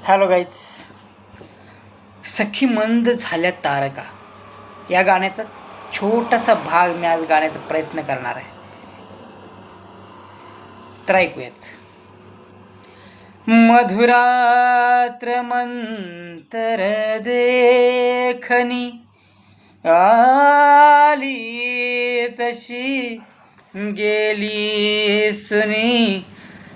Hello guys, सखी मंद झाल्या तारका या गाण्याचा छोटासा भाग मी आज गाण्याचा प्रयत्न करणार आहे. तर ऐकूयात. मधुरात्र मंतर देखनी आली तशी गेली सुनी.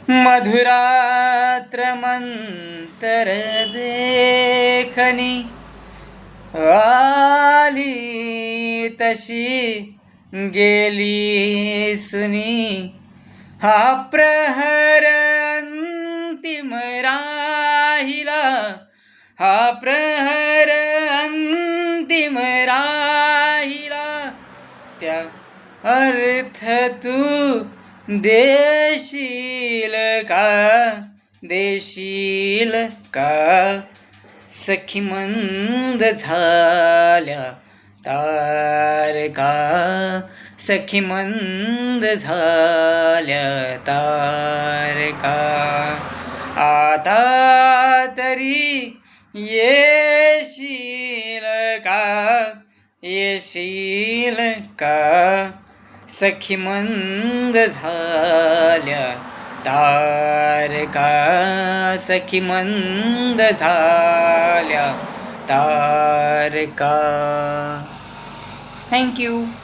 मधुरात्र मंतर देखनी आली तशी गेली सुनी. हा प्रहर अंतिम राहिला, हा प्रहर अंतिम राहिला, त्या अर्थ तू देशील का, देशील का. सखी मंद झाल्या तारका, सखी मंद झाल्या तारका. आता तरी येशील का, येशील का. सखी मंद झाल्या तारका, सखी मंद झाल्या तारका. थँक्यू.